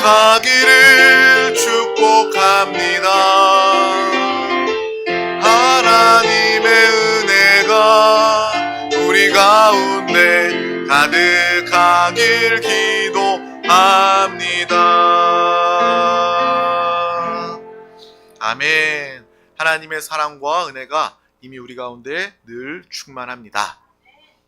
가득하기를 축복합니다. 하나님의 은혜가 우리 가운데 가득하길 기도합니다. 아멘. 하나님의 사랑과 은혜가 이미 우리 가운데 늘 충만합니다.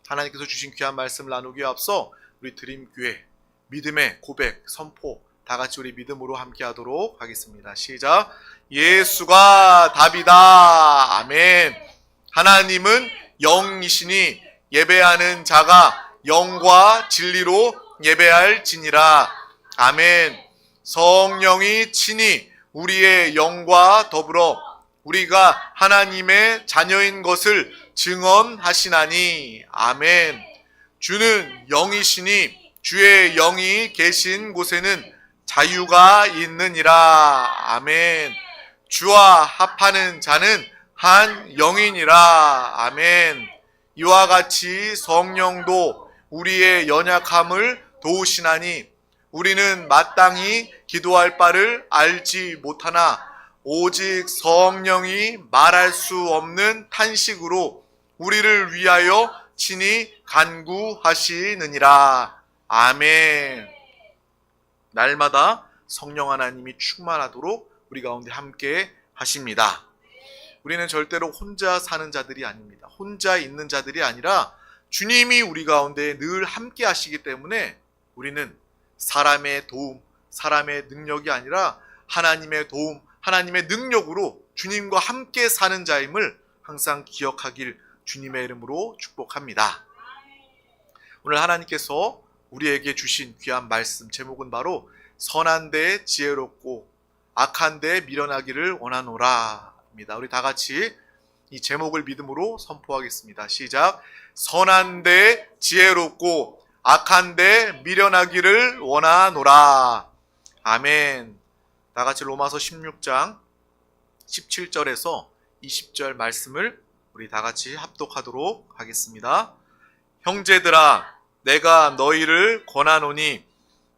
하나님께서 주신 귀한 말씀을 나누기에 앞서 우리 드림교회 믿음의 고백, 선포 다 같이 우리 믿음으로 함께 하도록 하겠습니다. 시작. 예수가 답이다. 아멘. 하나님은 영이시니 예배하는 자가 영과 진리로 예배할지니라. 아멘. 성령이 친히 우리의 영과 더불어 우리가 하나님의 자녀인 것을 증언하시나니. 아멘. 주는 영이시니 주의 영이 계신 곳에는 자유가 있느니라. 아멘. 주와 합하는 자는 한 영이니라. 아멘. 이와 같이 성령도 우리의 연약함을 도우시나니 우리는 마땅히 기도할 바를 알지 못하나 오직 성령이 말할 수 없는 탄식으로 우리를 위하여 친히 간구하시느니라. 아멘. 날마다 성령 하나님이 충만하도록 우리 가운데 함께 하십니다. 우리는 절대로 혼자 사는 자들이 아닙니다. 혼자 있는 자들이 아니라 주님이 우리 가운데 늘 함께 하시기 때문에 우리는 사람의 도움, 사람의 능력이 아니라 하나님의 도움, 하나님의 능력으로 주님과 함께 사는 자임을 항상 기억하길 주님의 이름으로 축복합니다. 오늘 하나님께서 우리에게 주신 귀한 말씀 제목은 바로 선한데 지혜롭고 악한데 미련하기를 원하노라 입니다. 우리 다 같이 이 제목을 믿음으로 선포하겠습니다. 시작. 선한데 지혜롭고 악한데 미련하기를 원하노라. 아멘. 다 같이 로마서 16장 17절에서 20절 말씀을 우리 다 같이 합독하도록 하겠습니다. 형제들아, 내가 너희를 권하노니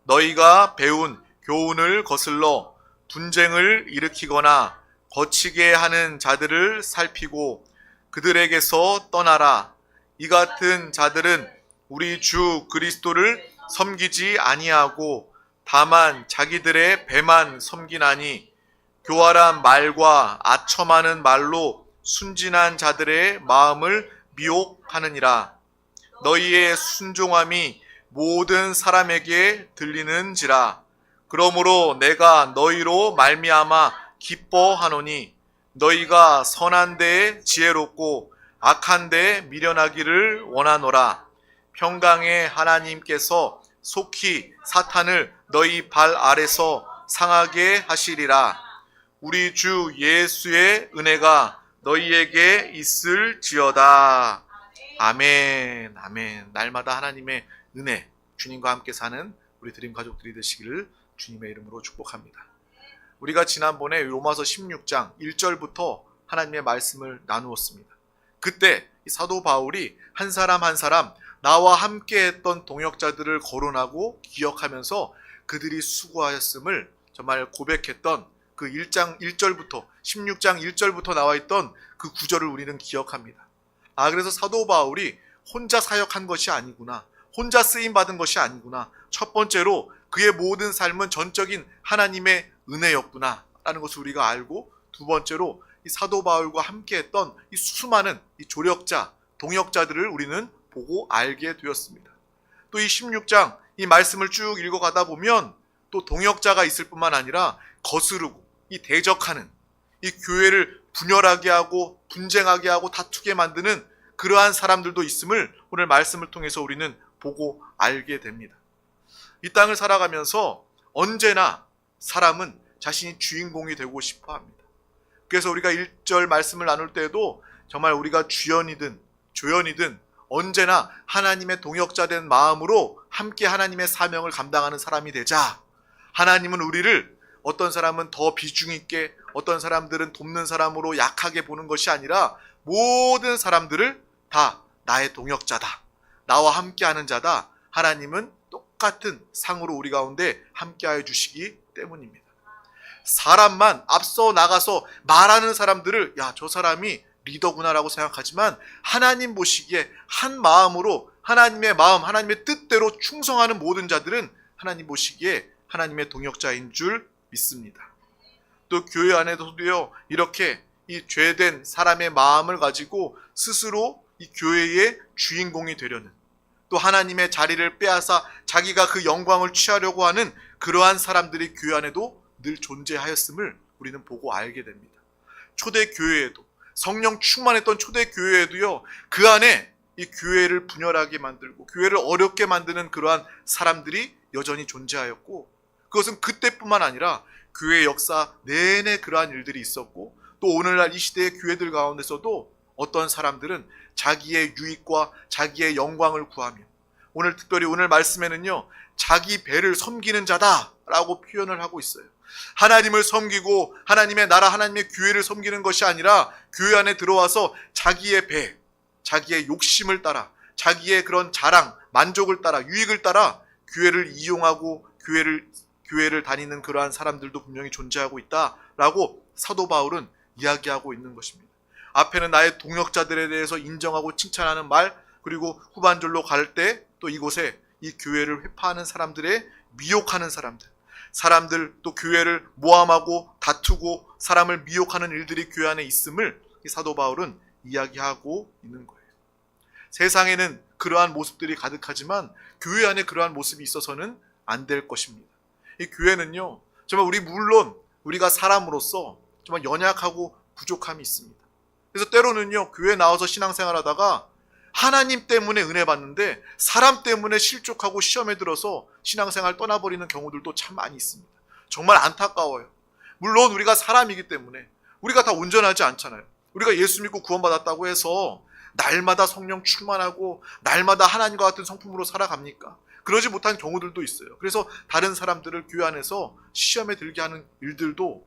너희가 배운 교훈을 거슬러 분쟁을 일으키거나 거치게 하는 자들을 살피고 그들에게서 떠나라. 이 같은 자들은 우리 주 그리스도를 섬기지 아니하고 다만 자기들의 배만 섬기나니 교활한 말과 아첨하는 말로 순진한 자들의 마음을 미혹하느니라. 너희의 순종함이 모든 사람에게 들리는지라. 그러므로 내가 너희로 말미암아 기뻐하노니 너희가 선한 데에 지혜롭고 악한 데에 미련하기를 원하노라. 평강의 하나님께서 속히 사탄을 너희 발 아래서 상하게 하시리라. 우리 주 예수의 은혜가 너희에게 있을지어다. 아멘. 아멘. 날마다 하나님의 은혜, 주님과 함께 사는 우리 드림 가족들이 되시기를 주님의 이름으로 축복합니다. 우리가 지난번에 로마서 16장 1절부터 하나님의 말씀을 나누었습니다. 그때 사도 바울이 한 사람 한 사람 나와 함께 했던 동역자들을 거론하고 기억하면서 그들이 수고하였음을 정말 고백했던 그 1장 1절부터 16장 1절부터 나와 있던 그 구절을 우리는 기억합니다. 그래서 사도 바울이 혼자 사역한 것이 아니구나, 혼자 쓰임받은 것이 아니구나, 첫 번째로 그의 모든 삶은 전적인 하나님의 은혜였구나 라는 것을 우리가 알고, 두 번째로 이 사도 바울과 함께했던 이 수많은 이 조력자, 동역자들을 우리는 보고 알게 되었습니다. 또 이 16장 이 말씀을 쭉 읽어가다 보면 또 동역자가 있을 뿐만 아니라 거스르고 이 대적하는, 이 교회를 분열하게 하고 분쟁하게 하고 다투게 만드는 그러한 사람들도 있음을 오늘 말씀을 통해서 우리는 보고 알게 됩니다. 이 땅을 살아가면서 언제나 사람은 자신이 주인공이 되고 싶어 합니다. 그래서 우리가 1절 말씀을 나눌 때에도 정말 우리가 주연이든 조연이든 언제나 하나님의 동역자 된 마음으로 함께 하나님의 사명을 감당하는 사람이 되자. 하나님은 우리를 어떤 사람은 더 비중 있게, 어떤 사람들은 돕는 사람으로 약하게 보는 것이 아니라 모든 사람들을 다 나의 동역자다, 나와 함께하는 자다, 하나님은 똑같은 상으로 우리 가운데 함께하여 주시기 때문입니다. 사람만 앞서 나가서 말하는 사람들을 야, 저 사람이 리더구나라고 생각하지만 하나님 보시기에 한 마음으로 하나님의 마음, 하나님의 뜻대로 충성하는 모든 자들은 하나님 보시기에 하나님의 동역자인 줄 믿습니다. 또 교회 안에서도요, 이렇게 이 죄된 사람의 마음을 가지고 스스로 이 교회의 주인공이 되려는, 또 하나님의 자리를 빼앗아 자기가 그 영광을 취하려고 하는 그러한 사람들이 교회 안에도 늘 존재하였음을 우리는 보고 알게 됩니다. 초대 교회에도, 성령 충만했던 초대 교회에도요, 그 안에 이 교회를 분열하게 만들고 교회를 어렵게 만드는 그러한 사람들이 여전히 존재하였고, 그것은 그때뿐만 아니라 교회 역사 내내 그러한 일들이 있었고, 또 오늘날 이 시대의 교회들 가운데서도 어떤 사람들은 자기의 유익과 자기의 영광을 구하며, 오늘 특별히 오늘 말씀에는요, 자기 배를 섬기는 자다라고 표현을 하고 있어요. 하나님을 섬기고 하나님의 나라, 하나님의 교회를 섬기는 것이 아니라 교회 안에 들어와서 자기의 배, 자기의 욕심을 따라, 자기의 그런 자랑, 만족을 따라, 유익을 따라 교회를 이용하고 교회를 다니는 그러한 사람들도 분명히 존재하고 있다라고 사도 바울은 이야기하고 있는 것입니다. 앞에는 나의 동역자들에 대해서 인정하고 칭찬하는 말, 그리고 후반절로 갈 때 또 이곳에 이 교회를 회파하는 사람들의 미혹하는 사람들, 또 교회를 모함하고 다투고 사람을 미혹하는 일들이 교회 안에 있음을 이 사도 바울은 이야기하고 있는 거예요. 세상에는 그러한 모습들이 가득하지만 교회 안에 그러한 모습이 있어서는 안 될 것입니다. 이 교회는요, 정말 물론 우리가 사람으로서 정말 연약하고 부족함이 있습니다. 그래서 때로는요, 교회 나와서 신앙생활 하다가 하나님 때문에 은혜 받는데 사람 때문에 실족하고 시험에 들어서 신앙생활 떠나버리는 경우들도 참 많이 있습니다. 정말 안타까워요. 물론 우리가 사람이기 때문에 우리가 다 온전하지 않잖아요. 우리가 예수 믿고 구원받았다고 해서 날마다 성령 충만하고 날마다 하나님과 같은 성품으로 살아갑니까? 그러지 못한 경우들도 있어요. 그래서 다른 사람들을 교회 안에서 시험에 들게 하는 일들도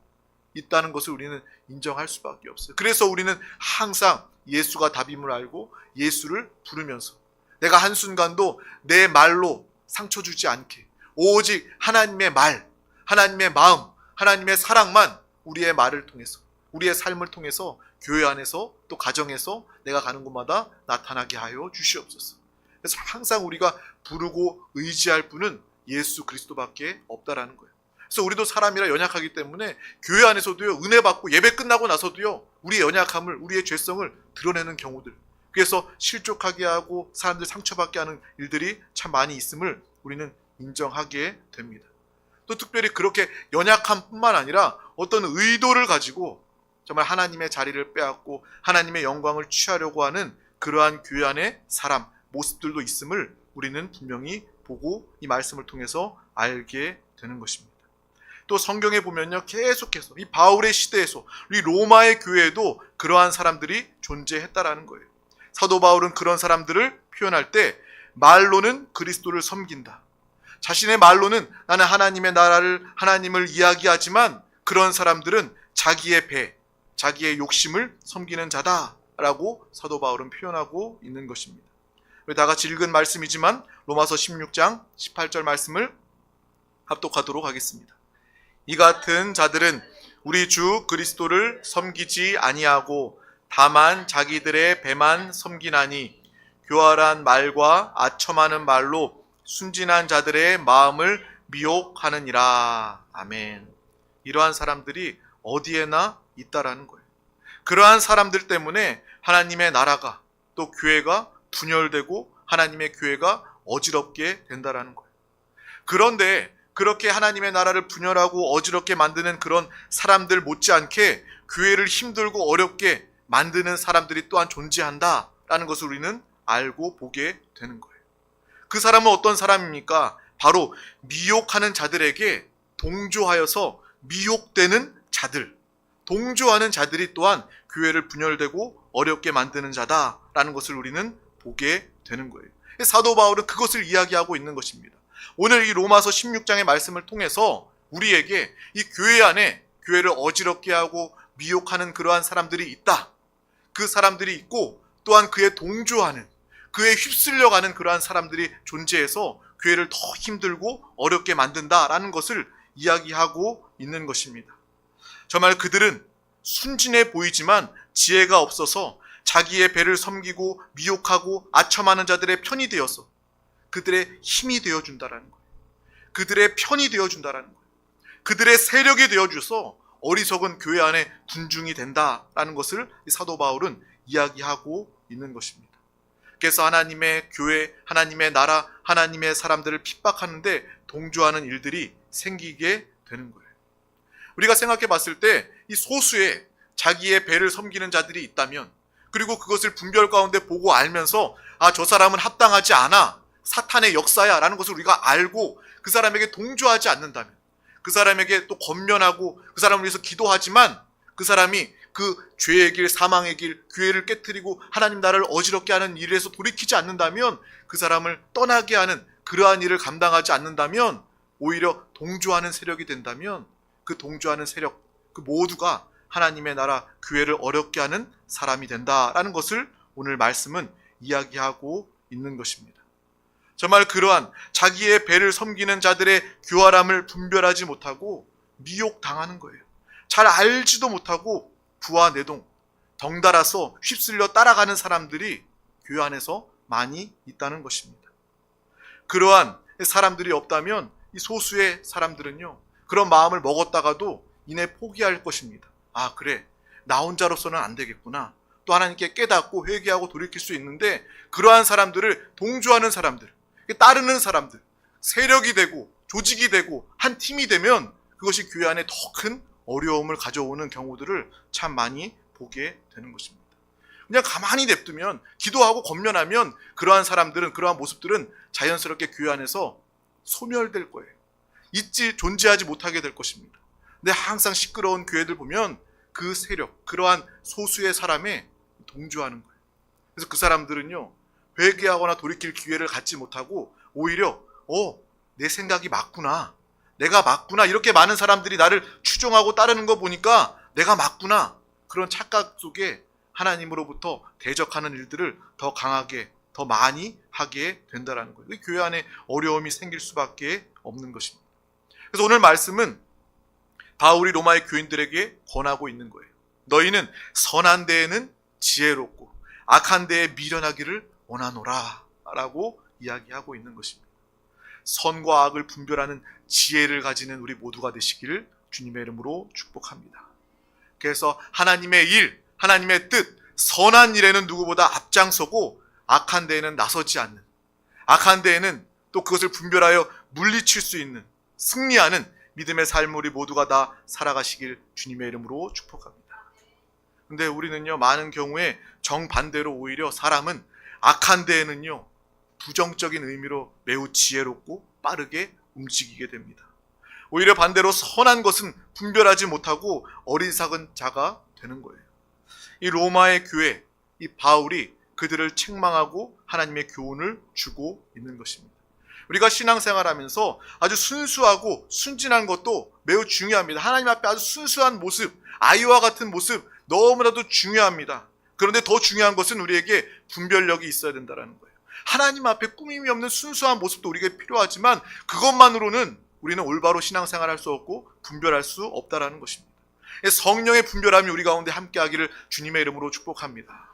있다는 것을 우리는 인정할 수밖에 없어요. 그래서 우리는 항상 예수가 답임을 알고 예수를 부르면서 내가 한순간도 내 말로 상처 주지 않게 오직 하나님의 말, 하나님의 마음, 하나님의 사랑만 우리의 말을 통해서, 우리의 삶을 통해서 교회 안에서 또 가정에서 내가 가는 곳마다 나타나게 하여 주시옵소서. 그래서 항상 우리가 부르고 의지할 분은 예수 그리스도밖에 없다라는 거예요. 그래서 우리도 사람이라 연약하기 때문에 교회 안에서도요, 은혜 받고 예배 끝나고 나서도요, 우리의 연약함을, 우리의 죄성을 드러내는 경우들, 그래서 실족하게 하고 사람들 상처받게 하는 일들이 참 많이 있음을 우리는 인정하게 됩니다. 또 특별히 그렇게 연약함뿐만 아니라 어떤 의도를 가지고 정말 하나님의 자리를 빼앗고 하나님의 영광을 취하려고 하는 그러한 교회 안의 사람, 모습들도 있음을 우리는 분명히 보고 이 말씀을 통해서 알게 되는 것입니다. 또 성경에 보면요, 계속해서 이 바울의 시대에서 이 로마의 교회에도 그러한 사람들이 존재했다라는 거예요. 사도 바울은 그런 사람들을 표현할 때 말로는 그리스도를 섬긴다. 자신의 말로는 나는 하나님의 나라를, 하나님을 이야기하지만 그런 사람들은 자기의 배, 자기의 욕심을 섬기는 자다라고 사도 바울은 표현하고 있는 것입니다. 다 같이 읽은 말씀이지만 로마서 16장 18절 말씀을 합독하도록 하겠습니다. 이 같은 자들은 우리 주 그리스도를 섬기지 아니하고 다만 자기들의 배만 섬기나니 교활한 말과 아첨하는 말로 순진한 자들의 마음을 미혹하느니라. 아멘. 이러한 사람들이 어디에나 있다라는 거예요. 그러한 사람들 때문에 하나님의 나라가 또 교회가 분열되고 하나님의 교회가 어지럽게 된다라는 거예요. 그런데 그렇게 하나님의 나라를 분열하고 어지럽게 만드는 그런 사람들 못지않게 교회를 힘들고 어렵게 만드는 사람들이 또한 존재한다라는 것을 우리는 알고 보게 되는 거예요. 그 사람은 어떤 사람입니까? 바로 미혹하는 자들에게 동조하여서 미혹되는 자들, 동조하는 자들이 또한 교회를 분열되고 어렵게 만드는 자다라는 것을 우리는 보게 되는 거예요. 사도 바울은 그것을 이야기하고 있는 것입니다. 오늘 이 로마서 16장의 말씀을 통해서 우리에게 이 교회 안에 교회를 어지럽게 하고 미혹하는 그러한 사람들이 있다. 그 사람들이 있고 또한 그에 동조하는, 그에 휩쓸려가는 그러한 사람들이 존재해서 교회를 더 힘들고 어렵게 만든다라는 것을 이야기하고 있는 것입니다. 정말 그들은 순진해 보이지만 지혜가 없어서 자기의 배를 섬기고 미혹하고 아첨하는 자들의 편이 되어서 그들의 힘이 되어준다라는 거예요. 그들의 편이 되어준다라는 거예요. 그들의 세력이 되어줘서 어리석은 교회 안에 군중이 된다라는 것을 사도 바울은 이야기하고 있는 것입니다. 그래서 하나님의 교회, 하나님의 나라, 하나님의 사람들을 핍박하는데 동조하는 일들이 생기게 되는 거예요. 우리가 생각해 봤을 때 이 소수의 자기의 배를 섬기는 자들이 있다면, 그리고 그것을 분별 가운데 보고 알면서 저 사람은 합당하지 않아, 사탄의 역사야 라는 것을 우리가 알고 그 사람에게 동조하지 않는다면, 그 사람에게 또 권면하고 그 사람을 위해서 기도하지만 그 사람이 그 죄의 길, 사망의 길, 교회를 깨트리고 하나님 나라를 어지럽게 하는 일에서 돌이키지 않는다면, 그 사람을 떠나게 하는 그러한 일을 감당하지 않는다면, 오히려 동조하는 세력이 된다면 그 동조하는 세력, 그 모두가 하나님의 나라, 교회를 어렵게 하는 사람이 된다라는 것을 오늘 말씀은 이야기하고 있는 것입니다. 정말 그러한 자기의 배를 섬기는 자들의 교활함을 분별하지 못하고 미혹당하는 거예요. 잘 알지도 못하고 부와 내동, 덩달아서 휩쓸려 따라가는 사람들이 교회 안에서 많이 있다는 것입니다. 그러한 사람들이 없다면 이 소수의 사람들은요, 그런 마음을 먹었다가도 이내 포기할 것입니다. 그래, 나 혼자로서는 안 되겠구나. 또 하나님께 깨닫고 회개하고 돌이킬 수 있는데, 그러한 사람들을 동조하는 사람들, 따르는 사람들, 세력이 되고 조직이 되고 한 팀이 되면 그것이 교회 안에 더 큰 어려움을 가져오는 경우들을 참 많이 보게 되는 것입니다. 그냥 가만히 냅두면, 기도하고 권면하면 그러한 사람들은, 그러한 모습들은 자연스럽게 교회 안에서 소멸될 거예요. 존재하지 못하게 될 것입니다. 근데 항상 시끄러운 교회들 보면 그 세력, 그러한 소수의 사람에 동조하는 거예요. 그래서 그 사람들은요, 회개하거나 돌이킬 기회를 갖지 못하고 오히려 내 생각이 맞구나, 내가 맞구나, 이렇게 많은 사람들이 나를 추종하고 따르는 거 보니까 내가 맞구나, 그런 착각 속에 하나님으로부터 대적하는 일들을 더 강하게, 더 많이 하게 된다는 거예요. 교회 안에 어려움이 생길 수밖에 없는 것입니다. 그래서 오늘 말씀은 바울이 로마의 교인들에게 권하고 있는 거예요. 너희는 선한 데에는 지혜롭고 악한 데에 미련하기를 원하노라 라고 이야기하고 있는 것입니다. 선과 악을 분별하는 지혜를 가지는 우리 모두가 되시기를 주님의 이름으로 축복합니다. 그래서 하나님의 일, 하나님의 뜻, 선한 일에는 누구보다 앞장서고 악한 데에는 나서지 않는, 악한 데에는 또 그것을 분별하여 물리칠 수 있는, 승리하는 믿음의 삶을 우리 모두가 다 살아가시길 주님의 이름으로 축복합니다. 근데 우리는요, 많은 경우에 정반대로 오히려 사람은 악한 데에는요, 부정적인 의미로 매우 지혜롭고 빠르게 움직이게 됩니다. 오히려 반대로 선한 것은 분별하지 못하고 어리석은 자가 되는 거예요. 이 로마의 교회, 이 바울이 그들을 책망하고 하나님의 교훈을 주고 있는 것입니다. 우리가 신앙생활하면서 아주 순수하고 순진한 것도 매우 중요합니다. 하나님 앞에 아주 순수한 모습, 아이와 같은 모습 너무나도 중요합니다. 그런데 더 중요한 것은 우리에게 분별력이 있어야 된다는 거예요. 하나님 앞에 꾸밈이 없는 순수한 모습도 우리에게 필요하지만 그것만으로는 우리는 올바로 신앙생활할 수 없고 분별할 수 없다는 것입니다. 성령의 분별함이 우리 가운데 함께하기를 주님의 이름으로 축복합니다.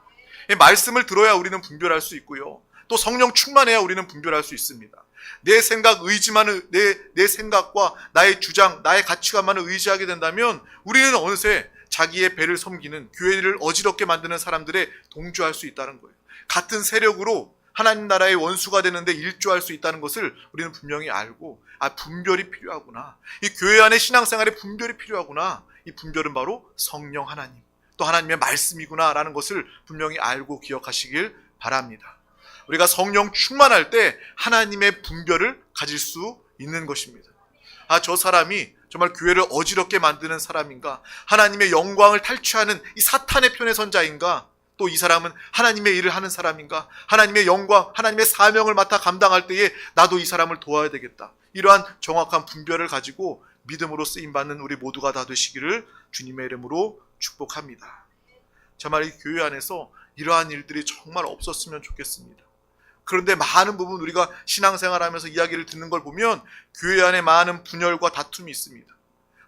말씀을 들어야 우리는 분별할 수 있고요, 또 성령 충만해야 우리는 분별할 수 있습니다. 내 생각, 내 생각과 나의 주장, 나의 가치관만을 의지하게 된다면 우리는 어느새 자기의 배를 섬기는, 교회를 어지럽게 만드는 사람들에 동조할 수 있다는 거예요. 같은 세력으로 하나님 나라의 원수가 되는데 일조할 수 있다는 것을 우리는 분명히 알고, 분별이 필요하구나, 이 교회 안의 신앙생활에 분별이 필요하구나, 이 분별은 바로 성령 하나님, 또 하나님의 말씀이구나 라는 것을 분명히 알고 기억하시길 바랍니다. 우리가 성령 충만할 때 하나님의 분별을 가질 수 있는 것입니다. 저 사람이 정말 교회를 어지럽게 만드는 사람인가, 하나님의 영광을 탈취하는 이 사탄의 편에 선 자인가, 또 이 사람은 하나님의 일을 하는 사람인가, 하나님의 영광, 하나님의 사명을 맡아 감당할 때에 나도 이 사람을 도와야 되겠다, 이러한 정확한 분별을 가지고 믿음으로 쓰임받는 우리 모두가 다 되시기를 주님의 이름으로 축복합니다. 정말 이 교회 안에서 이러한 일들이 정말 없었으면 좋겠습니다. 그런데 많은 부분 우리가 신앙생활하면서 이야기를 듣는 걸 보면 교회 안에 많은 분열과 다툼이 있습니다.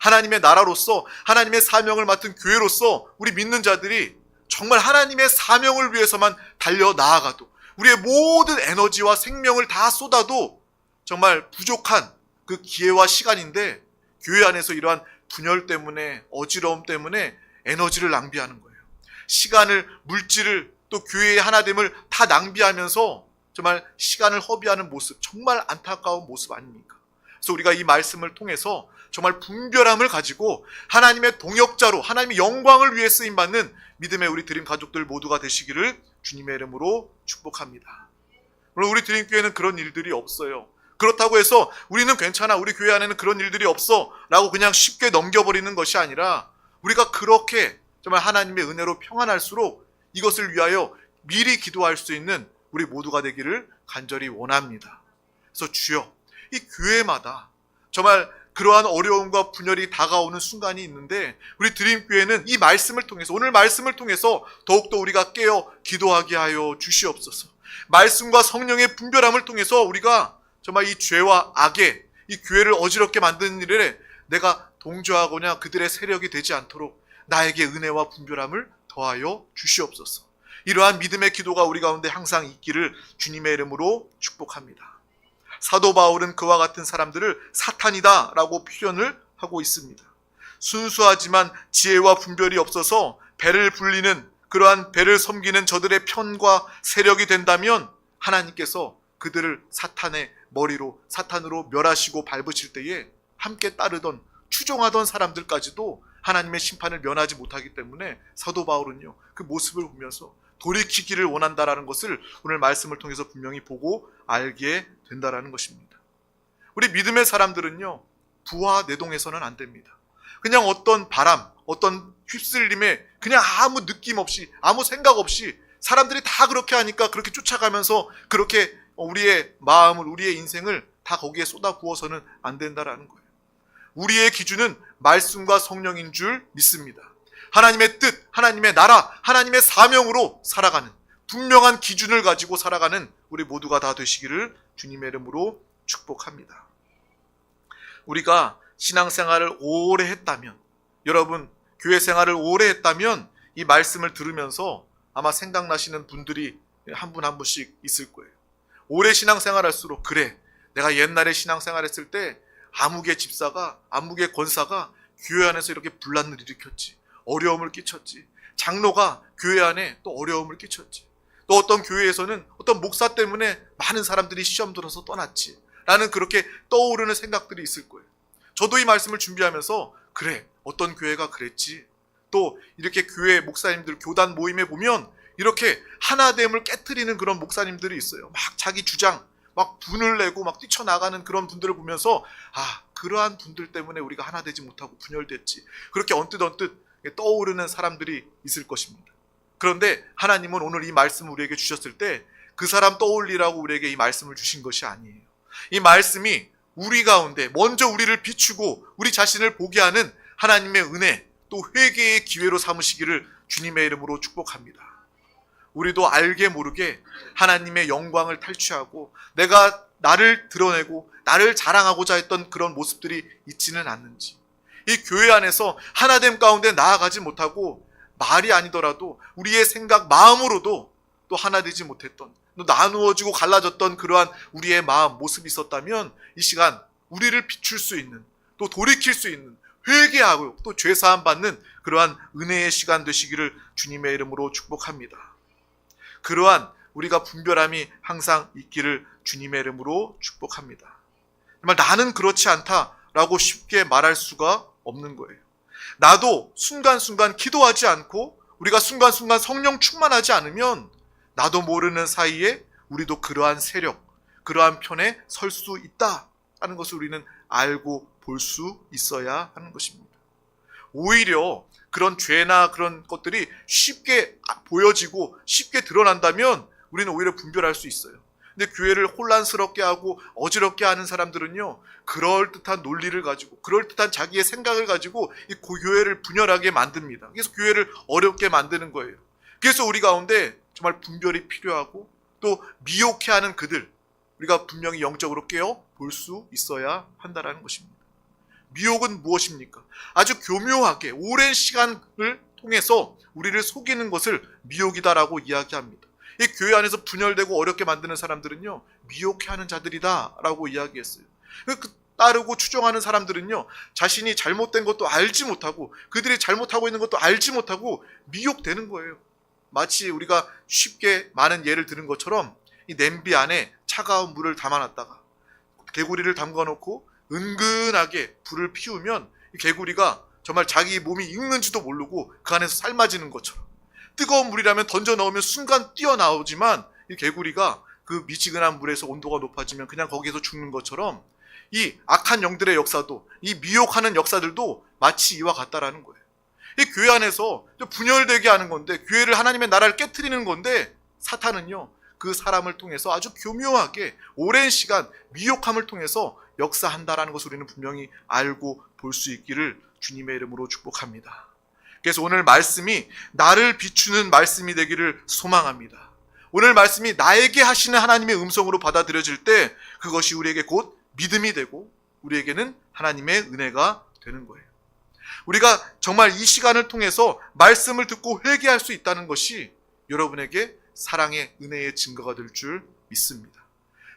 하나님의 나라로서 하나님의 사명을 맡은 교회로서 우리 믿는 자들이 정말 하나님의 사명을 위해서만 달려 나아가도 우리의 모든 에너지와 생명을 다 쏟아도 정말 부족한 그 기회와 시간인데 교회 안에서 이러한 분열 때문에 어지러움 때문에 에너지를 낭비하는 거예요. 시간을, 물질을, 또 교회의 하나됨을 다 낭비하면서 정말 시간을 허비하는 모습, 정말 안타까운 모습 아닙니까? 그래서 우리가 이 말씀을 통해서 정말 분별함을 가지고 하나님의 동역자로 하나님의 영광을 위해 쓰임받는 믿음의 우리 드림 가족들 모두가 되시기를 주님의 이름으로 축복합니다. 물론 우리 드림교회는 그런 일들이 없어요. 그렇다고 해서 우리는 괜찮아, 우리 교회 안에는 그런 일들이 없어 라고 그냥 쉽게 넘겨버리는 것이 아니라 우리가 그렇게 정말 하나님의 은혜로 평안할수록 이것을 위하여 미리 기도할 수 있는 우리 모두가 되기를 간절히 원합니다. 그래서 주여, 이 교회마다 정말 그러한 어려움과 분열이 다가오는 순간이 있는데 우리 드림교회는 이 말씀을 통해서, 오늘 말씀을 통해서 더욱더 우리가 깨어 기도하게 하여 주시옵소서. 말씀과 성령의 분별함을 통해서 우리가 정말 이 죄와 악의 이 교회를 어지럽게 만드는 일에 내가 동조하거나 그들의 세력이 되지 않도록 나에게 은혜와 분별함을 더하여 주시옵소서. 이러한 믿음의 기도가 우리 가운데 항상 있기를 주님의 이름으로 축복합니다. 사도 바울은 그와 같은 사람들을 사탄이다 라고 표현을 하고 있습니다. 순수하지만 지혜와 분별이 없어서 배를 불리는, 그러한 배를 섬기는 저들의 편과 세력이 된다면 하나님께서 그들을 사탄의 머리로, 사탄으로 멸하시고 밟으실 때에 함께 따르던, 추종하던 사람들까지도 하나님의 심판을 면하지 못하기 때문에 사도 바울은요, 그 모습을 보면서 돌이키기를 원한다라는 것을 오늘 말씀을 통해서 분명히 보고 알게 된다라는 것입니다. 우리 믿음의 사람들은요, 부와 내동해서는 안 됩니다. 그냥 어떤 바람, 어떤 휩쓸림에 그냥 아무 느낌 없이, 아무 생각 없이 사람들이 다 그렇게 하니까 그렇게 쫓아가면서 그렇게 우리의 마음을, 우리의 인생을 다 거기에 쏟아 부어서는 안 된다라는 거예요. 우리의 기준은 말씀과 성령인 줄 믿습니다. 하나님의 뜻, 하나님의 나라, 하나님의 사명으로 살아가는 분명한 기준을 가지고 살아가는 우리 모두가 다 되시기를 주님의 이름으로 축복합니다. 우리가 신앙생활을 오래 했다면, 여러분 교회 생활을 오래 했다면 이 말씀을 들으면서 아마 생각나시는 분들이 한 분 한 분씩 있을 거예요. 오래 신앙생활 할수록, 그래, 내가 옛날에 신앙생활 했을 때 아무개 집사가, 아무개 권사가 교회 안에서 이렇게 분란을 일으켰지, 어려움을 끼쳤지, 장로가 교회 안에 또 어려움을 끼쳤지, 또 어떤 교회에서는 어떤 목사 때문에 많은 사람들이 시험 들어서 떠났지 라는 그렇게 떠오르는 생각들이 있을 거예요. 저도 이 말씀을 준비하면서 그래, 어떤 교회가 그랬지, 또 이렇게 교회 목사님들 교단 모임에 보면 이렇게 하나됨을 깨트리는 그런 목사님들이 있어요. 막 자기 주장, 막 분을 내고 막 뛰쳐나가는 그런 분들을 보면서 그러한 분들 때문에 우리가 하나 되지 못하고 분열됐지, 그렇게 언뜻 떠오르는 사람들이 있을 것입니다. 그런데 하나님은 오늘 이 말씀을 우리에게 주셨을 때 그 사람 떠올리라고 우리에게 이 말씀을 주신 것이 아니에요. 이 말씀이 우리 가운데 먼저 우리를 비추고 우리 자신을 보게 하는 하나님의 은혜, 또 회개의 기회로 삼으시기를 주님의 이름으로 축복합니다. 우리도 알게 모르게 하나님의 영광을 탈취하고 내가 나를 드러내고 나를 자랑하고자 했던 그런 모습들이 있지는 않는지, 이 교회 안에서 하나됨 가운데 나아가지 못하고 말이 아니더라도 우리의 생각, 마음으로도 또 하나 되지 못했던, 또 나누어지고 갈라졌던 그러한 우리의 마음, 모습이 있었다면 이 시간 우리를 비출 수 있는, 또 돌이킬 수 있는, 회개하고 또 죄사함 받는 그러한 은혜의 시간 되시기를 주님의 이름으로 축복합니다. 그러한 우리가 분별함이 항상 있기를 주님의 이름으로 축복합니다. 정말 나는 그렇지 않다라고 쉽게 말할 수가 없는 거예요. 나도 순간순간 기도하지 않고 우리가 순간순간 성령 충만하지 않으면 나도 모르는 사이에 우리도 그러한 세력, 그러한 편에 설 수 있다는 것을 우리는 알고 볼 수 있어야 하는 것입니다. 오히려 그런 죄나 그런 것들이 쉽게 보여지고 쉽게 드러난다면 우리는 오히려 분별할 수 있어요. 근데 교회를 혼란스럽게 하고 어지럽게 하는 사람들은요, 그럴듯한 논리를 가지고, 그럴듯한 자기의 생각을 가지고 이 교회를 분열하게 만듭니다. 그래서 교회를 어렵게 만드는 거예요. 그래서 우리 가운데 정말 분별이 필요하고 또 미혹해하는 그들, 우리가 분명히 영적으로 깨어 볼 수 있어야 한다라는 것입니다. 미혹은 무엇입니까? 아주 교묘하게 오랜 시간을 통해서 우리를 속이는 것을 미혹이다라고 이야기합니다. 이 교회 안에서 분열되고 어렵게 만드는 사람들은요, 미혹해하는 자들이다라고 이야기했어요. 따르고 추종하는 사람들은요, 자신이 잘못된 것도 알지 못하고 그들이 잘못하고 있는 것도 알지 못하고 미혹되는 거예요. 마치 우리가 쉽게 많은 예를 들은 것처럼 이 냄비 안에 차가운 물을 담아놨다가 개구리를 담가놓고 은근하게 불을 피우면 이 개구리가 정말 자기 몸이 익는지도 모르고 그 안에서 삶아지는 것처럼, 뜨거운 물이라면 던져 넣으면 순간 뛰어나오지만 이 개구리가 그 미지근한 물에서 온도가 높아지면 그냥 거기에서 죽는 것처럼, 이 악한 영들의 역사도, 이 미혹하는 역사들도 마치 이와 같다라는 거예요. 이 교회 안에서 분열되게 하는 건데, 교회를, 하나님의 나라를 깨트리는 건데, 사탄은요 그 사람을 통해서 아주 교묘하게 오랜 시간 미혹함을 통해서 역사한다라는 것을 우리는 분명히 알고 볼 수 있기를 주님의 이름으로 축복합니다. 그래서 오늘 말씀이 나를 비추는 말씀이 되기를 소망합니다. 오늘 말씀이 나에게 하시는 하나님의 음성으로 받아들여질 때 그것이 우리에게 곧 믿음이 되고 우리에게는 하나님의 은혜가 되는 거예요. 우리가 정말 이 시간을 통해서 말씀을 듣고 회개할 수 있다는 것이 여러분에게 사랑의 은혜의 증거가 될 줄 믿습니다.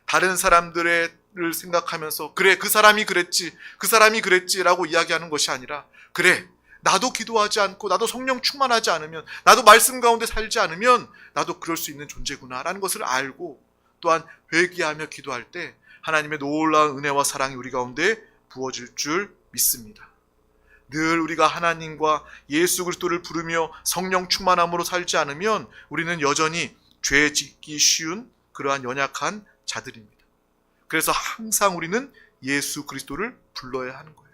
다른 사람들을 생각하면서 그래 그 사람이 그랬지 라고 이야기하는 것이 아니라, 그래 나도 기도하지 않고 나도 성령 충만하지 않으면, 나도 말씀 가운데 살지 않으면 나도 그럴 수 있는 존재구나 라는 것을 알고, 또한 회개하며 기도할 때 하나님의 놀라운 은혜와 사랑이 우리 가운데 부어질 줄 믿습니다. 늘 우리가 하나님과 예수 그리스도를 부르며 성령 충만함으로 살지 않으면 우리는 여전히 죄 짓기 쉬운 그러한 연약한 자들입니다. 그래서 항상 우리는 예수 그리스도를 불러야 하는 거예요.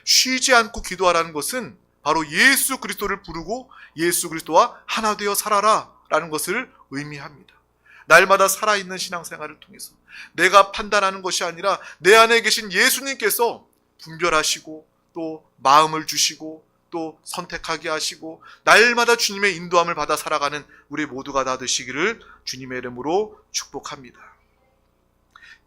쉬지 않고 기도하라는 것은 바로 예수 그리스도를 부르고 예수 그리스도와 하나 되어 살아라 라는 것을 의미합니다. 날마다 살아있는 신앙생활을 통해서 내가 판단하는 것이 아니라 내 안에 계신 예수님께서 분별하시고 또 마음을 주시고 또 선택하게 하시고 날마다 주님의 인도함을 받아 살아가는 우리 모두가 다 되시기를 주님의 이름으로 축복합니다.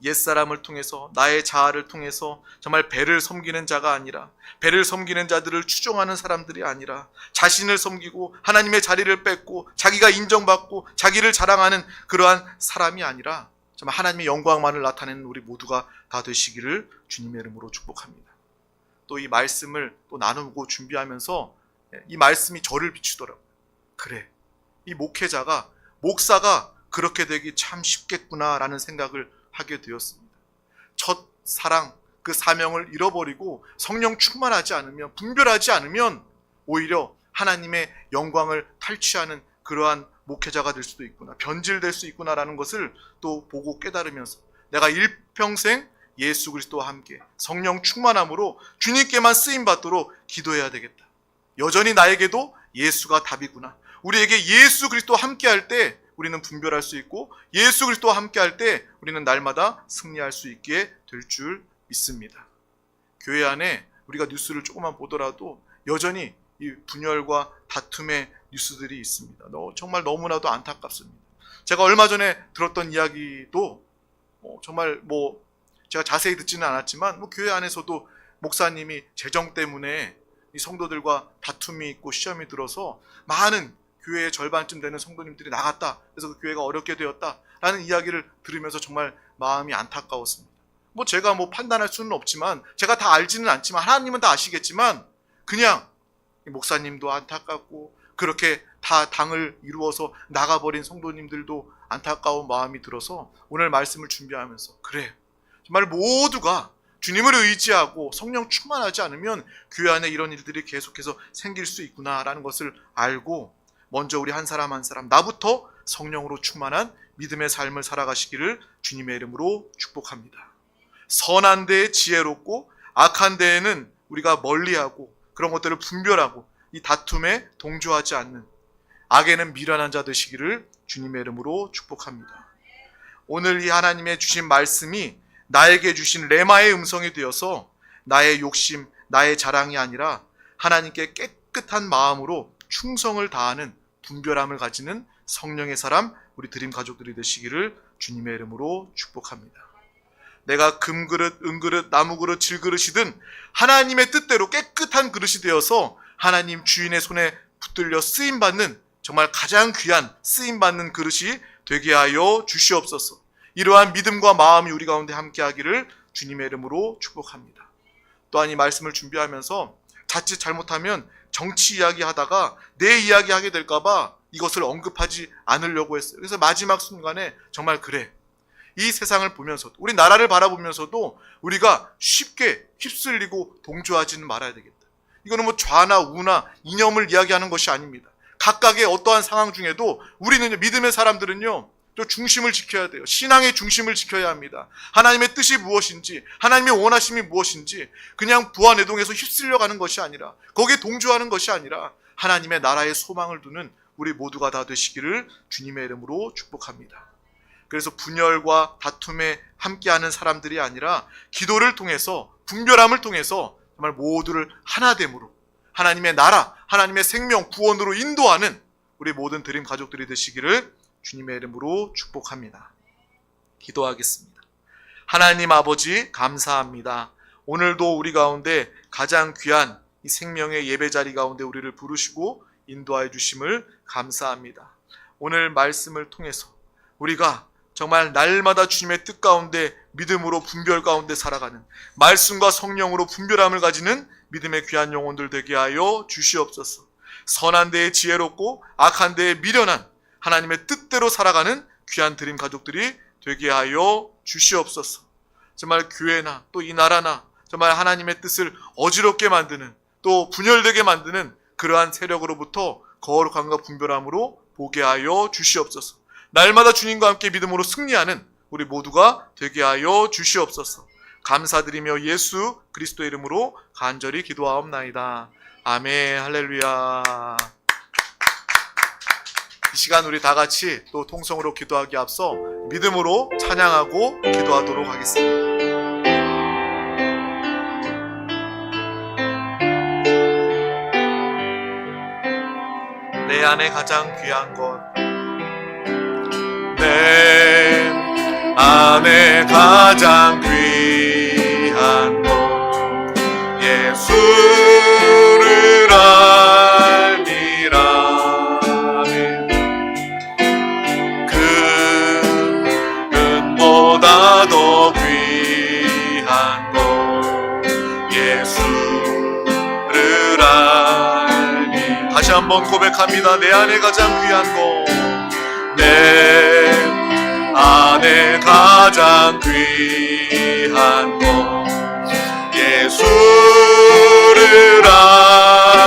옛사람을 통해서, 나의 자아를 통해서 정말 배를 섬기는 자가 아니라, 배를 섬기는 자들을 추종하는 사람들이 아니라, 자신을 섬기고 하나님의 자리를 뺏고 자기가 인정받고 자기를 자랑하는 그러한 사람이 아니라 정말 하나님의 영광만을 나타내는 우리 모두가 다 되시기를 주님의 이름으로 축복합니다. 또 이 말씀을 또 나누고 준비하면서 이 말씀이 저를 비추더라고요. 그래, 이 목사가 그렇게 되기 참 쉽겠구나라는 생각을 하게 되었습니다. 첫 사랑, 그 사명을 잃어버리고 성령 충만하지 않으면, 분별하지 않으면 오히려 하나님의 영광을 탈취하는 그러한 목회자가 될 수도 있구나, 변질될 수 있구나라는 것을 또 보고 깨달으면서 내가 일평생 예수 그리스도와 함께 성령 충만함으로 주님께만 쓰임받도록 기도해야 되겠다. 여전히 나에게도 예수가 답이구나. 우리에게 예수 그리스도와 함께 할 때 우리는 분별할 수 있고, 예수 그리스도와 함께 할 때 우리는 날마다 승리할 수 있게 될 줄 믿습니다. 교회 안에 우리가 뉴스를 조금만 보더라도 여전히 이 분열과 다툼의 뉴스들이 있습니다. 정말 너무나도 안타깝습니다. 제가 얼마 전에 들었던 이야기도 정말 제가 자세히 듣지는 않았지만 교회 안에서도 목사님이 재정 때문에 이 성도들과 다툼이 있고 시험이 들어서 많은 교회의 절반쯤 되는 성도님들이 나갔다. 그래서 그 교회가 어렵게 되었다라는 이야기를 들으면서 정말 마음이 안타까웠습니다. 제가 판단할 수는 없지만, 제가 다 알지는 않지만 하나님은 다 아시겠지만, 그냥 목사님도 안타깝고 그렇게 다 당을 이루어서 나가버린 성도님들도 안타까운 마음이 들어서 오늘 말씀을 준비하면서, 그래 정말 모두가 주님을 의지하고 성령 충만하지 않으면 교회 안에 이런 일들이 계속해서 생길 수 있구나라는 것을 알고, 먼저 우리 한 사람 한 사람, 나부터 성령으로 충만한 믿음의 삶을 살아가시기를 주님의 이름으로 축복합니다. 선한 데에 지혜롭고 악한 데에는 우리가 멀리하고 그런 것들을 분별하고 이 다툼에 동조하지 않는, 악에는 미련한 자 되시기를 주님의 이름으로 축복합니다. 오늘 이 하나님의 주신 말씀이 나에게 주신 레마의 음성이 되어서 나의 욕심, 나의 자랑이 아니라 하나님께 깨끗한 마음으로 충성을 다하는 분별함을 가지는 성령의 사람 우리 드림 가족들이 되시기를 주님의 이름으로 축복합니다. 내가 금그릇, 은그릇, 나무그릇, 질그릇이든 하나님의 뜻대로 깨끗한 그릇이 되어서 하나님 주인의 손에 붙들려 쓰임받는 정말 가장 귀한 쓰임받는 그릇이 되게 하여 주시옵소서. 이러한 믿음과 마음이 우리 가운데 함께하기를 주님의 이름으로 축복합니다. 또한 이 말씀을 준비하면서 자칫 잘못하면 정치 이야기하다가 내 이야기하게 될까봐 이것을 언급하지 않으려고 했어요. 그래서 마지막 순간에 정말 그래, 이 세상을 보면서도 우리 나라를 바라보면서도 우리가 쉽게 휩쓸리고 동조하지는 말아야 되겠다. 이거는 뭐 좌나 우나 이념을 이야기하는 것이 아닙니다. 각각의 어떠한 상황 중에도 우리는 믿음의 사람들은요 또 중심을 지켜야 돼요. 신앙의 중심을 지켜야 합니다. 하나님의 뜻이 무엇인지, 하나님의 원하심이 무엇인지 그냥 부안해동에서 휩쓸려가는 것이 아니라, 거기에 동조하는 것이 아니라 하나님의 나라의 소망을 두는 우리 모두가 다 되시기를 주님의 이름으로 축복합니다. 그래서 분열과 다툼에 함께하는 사람들이 아니라 기도를 통해서, 분별함을 통해서 정말 모두를 하나됨으로 하나님의 나라, 하나님의 생명, 구원으로 인도하는 우리 모든 드림 가족들이 되시기를 주님의 이름으로 축복합니다. 기도하겠습니다. 하나님 아버지 감사합니다. 오늘도 우리 가운데 가장 귀한 이 생명의 예배 자리 가운데 우리를 부르시고 인도하여 주심을 감사합니다. 오늘 말씀을 통해서 우리가 정말 날마다 주님의 뜻 가운데 믿음으로 분별 가운데 살아가는, 말씀과 성령으로 분별함을 가지는 믿음의 귀한 영혼들 되게 하여 주시옵소서. 선한 데에 지혜롭고 악한 데에 미련한 하나님의 뜻대로 살아가는 귀한 드림 가족들이 되게 하여 주시옵소서. 정말 교회나 또 이 나라나 정말 하나님의 뜻을 어지럽게 만드는, 또 분열되게 만드는 그러한 세력으로부터 거룩함과 분별함으로 보게 하여 주시옵소서. 날마다 주님과 함께 믿음으로 승리하는 우리 모두가 되게 하여 주시옵소서. 감사드리며 예수 그리스도의 이름으로 간절히 기도하옵나이다. 아멘. 할렐루야. 이 시간 우리 다 같이 또 통성으로 기도하기 앞서 믿음으로 찬양하고 기도하도록 하겠습니다. 내 안에 가장 귀한 것, 내 안에 가장 귀한 것, 예수를 알미라. 그보다 더 귀한 것, 예수를 알미. 다시 한번 고백합니다. 내 안에 가장 귀한 것, 내 안에 가장 귀한 것, 예수를